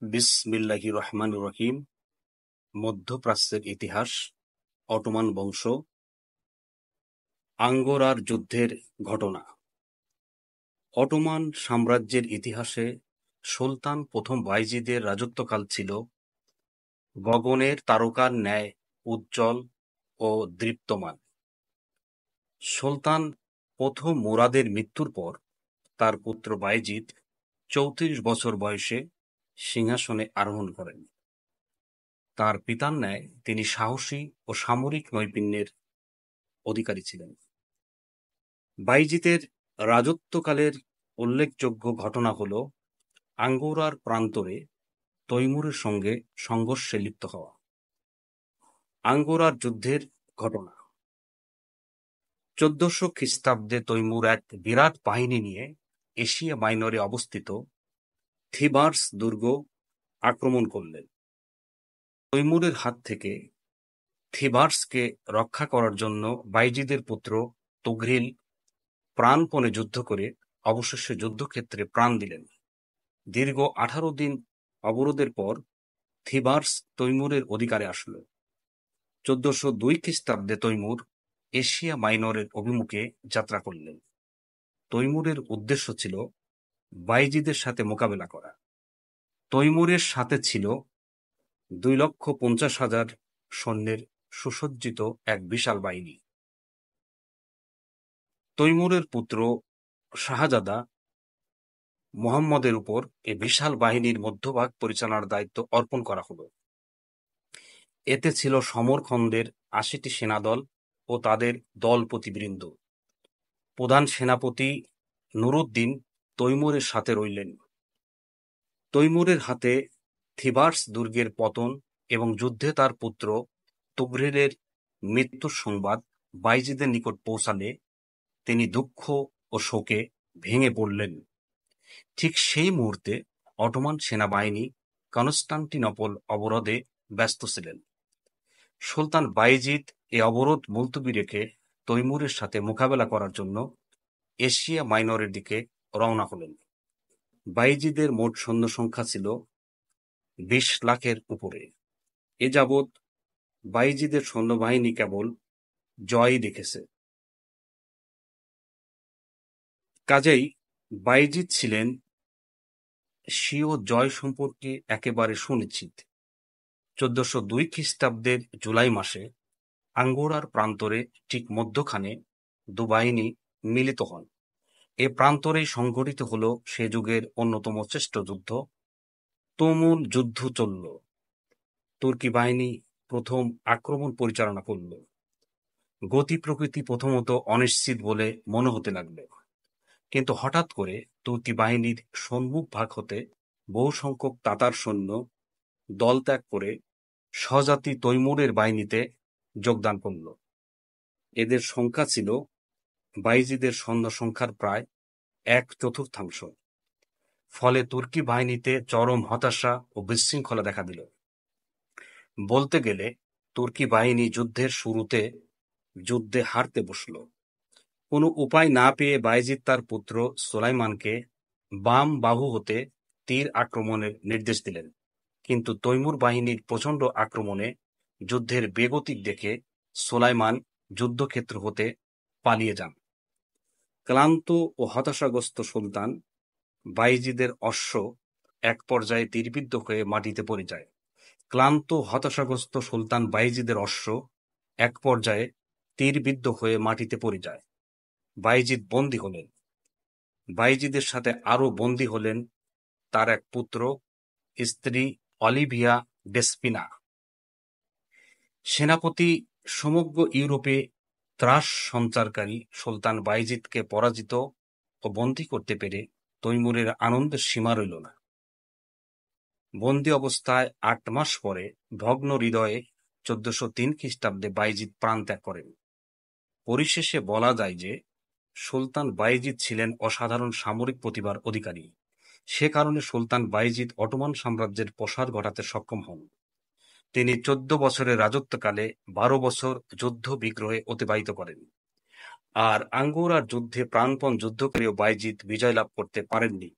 বিসমিল্লাহির রহমানির রহিম। মধ্যপ্রাচ্যের ইতিহাস, অটোমান বংশ, আঙ্গোরার যুদ্ধের ঘটনা। অটোমান সাম্রাজ্যের ইতিহাসে সুলতান প্রথম বায়জিদের রাজত্বকাল ছিল গগনের তারকার ন্যায় উজ্জ্বল ও দীপ্তমান। সুলতান প্রথম মুরাদের মৃত্যুর পর তার পুত্র বায়জিদ ৩৪ বছর বয়সে সিংহাসনে আরোহণ করেন। তার পিতার ন্যায় তিনি সাহসী ও সামরিক নৈপুণ্যের অধিকারী ছিলেন। বাইজিদের রাজত্বকালের উল্লেখযোগ্য ঘটনা হল আঙ্গোরার প্রান্তরে তৈমুরের সঙ্গে সংঘর্ষে লিপ্ত হওয়া। আঙ্গোরার যুদ্ধের ঘটনা। ১৪০০ খ্রিস্টাব্দে তৈমুর এক বিরাট বাহিনী নিয়ে এশিয়া মাইনরে অবস্থিত থিবার্স দুর্গ আক্রমণ করলেন। তৈমুরের হাত থেকে থিবার্সকে রক্ষা করার জন্য বাইজিদের পুত্র তুঘ্রিল প্রাণপণে যুদ্ধ করে অবশেষে যুদ্ধক্ষেত্রে প্রাণ দিলেন। দীর্ঘ ১৮ দিন অবরোধের পর থিবার্স তৈমুরের অধিকারে আসল। ১৪০২ খ্রিস্টাব্দে তৈমুর এশিয়া মাইনরের অভিমুখে যাত্রা করলেন। তৈমুরের উদ্দেশ্য ছিল বাইজিদের সাথে মোকাবেলা করা। তৈমুরের সাথে ছিল ২,৫০,০০০ সৈন্যের সুসজ্জিত এক বিশাল বাহিনী। তৈমুরের পুত্র শাহজাদা মুহাম্মদের উপর এ বিশাল বাহিনীর মধ্যভাগ পরিচালনার দায়িত্ব অর্পণ করা হল। এতে ছিল সমরখন্দের ৮০টি সেনাদল ও তাদের দলপতিবৃন্দ। প্রধান সেনাপতি নুরউদ্দিন তৈমুরের সাথে রইলেন। তৈমুরের হাতে থিবার্স দুর্গের পতন এবং যুদ্ধে তার পুত্র তুঘ্রিলের মৃত্যুর সংবাদ বাইজিদের নিকট পৌঁছালে তিনি দুঃখ ও শোকে ভেঙে পড়লেন। ঠিক সেই মুহূর্তে অটোমান সেনাবাহিনী কনস্টান্টিনোপল অবরোধে ব্যস্ত ছিলেন। সুলতান বাইজিদ এ অবরোধ মুলতবি রেখে তৈমুরের সাথে মোকাবেলা করার জন্য এশিয়া মাইনরের দিকে রওনা হলেন। বাইজিদের মোট সৈন্য সংখ্যা ছিল ২০ লাখের উপরে। এ যাবৎ বাইজিদের সৈন্যবাহিনী কেবল জয়ই দেখেছে। কাজেই বাইজিদ ছিলেন স্বীয় জয় সম্পর্কে একেবারে সুনিশ্চিত। ১৪০২ খ্রিস্টাব্দের জুলাই মাসে আঙ্গোরার প্রান্তরে ঠিক মধ্যখানে দু বাহিনী মিলিত হন। এ প্রান্তরেই সংঘটিত হল সে যুগের অন্যতম শ্রেষ্ঠ যুদ্ধ। তুমুল যুদ্ধ চলল। তুর্কি বাহিনী প্রথম আক্রমণ পরিচালনা করল। গতি প্রকৃতি প্রথমত অনিশ্চিত বলে মনে হতে লাগল, কিন্তু হঠাৎ করে তুর্কি বাহিনীর সম্মুখ ভাগ হতে বহু সংখ্যক তাতার সৈন্য দলত্যাগ করে স্বজাতি তৈমুরের বাহিনীতে যোগদান করল। এদের সংখ্যা ছিল বাইজিদের সৈন্য সংখ্যার প্রায় ১/৪। ফলে তুর্কি বাহিনীতে চরম হতাশা ও বিশৃঙ্খলা দেখা দিল। বলতে গেলে তুর্কি বাহিনী যুদ্ধের শুরুতে যুদ্ধে হারতে বসল। কোনো উপায় না পেয়ে বাইজিদ তার পুত্র সুলাইমানকে বাম বাহু হতে তীর আক্রমণের নির্দেশ দিলেন, কিন্তু তৈমুর বাহিনীর প্রচণ্ড আক্রমণে যুদ্ধের বেগতিক দেখে সুলাইমান যুদ্ধক্ষেত্র হতে পালিয়ে যান। ক্লান্ত ও হতাশাগ্রস্ত সুলতান বাইজিদের অশ্ব এক পর্যায়ে তীরবিদ্ধ হয়ে মাটিতে পড়ে যায়। ক্লান্ত হতাশাগ্রস্ত সুলতান বাইজিদের অশ্ব এক পর্যায়ে তীরবিদ্ধ হয়ে মাটিতে পড়ে যায়। বাইজিদ বন্দী হলেন। বাইজিদের সাথে আরও বন্দী হলেন তার এক পুত্র, স্ত্রী অলিভিয়া ডেসপিনা। সেনাপতি সমগ্র ইউরোপে ত্রাস সঞ্চারকারী সুলতান বাইজিদকে পরাজিত ও বন্দী করতে পেরে তৈমুরের আনন্দের সীমা রইল না। বন্দী অবস্থায় ৮ মাস পরে ভগ্ন হৃদয়ে ১৪০৩ খ্রিস্টাব্দে বাইজিদ প্রাণত্যাগ করেন। পরিশেষে বলা যায় যে সুলতান বাইজিদ ছিলেন অসাধারণ সামরিক প্রতিভার অধিকারী। সে কারণে সুলতান বাইজিদ অটোমান সাম্রাজ্যের প্রসার ঘটাতে সক্ষম হন। তিনি ১৪ বছরের রাজত্বকালে ১২ বছর যুদ্ধ বিগ্রহে অতিবাহিত করেন। আর আঙ্গোরার যুদ্ধে প্রাণপণ যুদ্ধ করেও বাইজিদ বিজয় লাভ করতে পারেননি।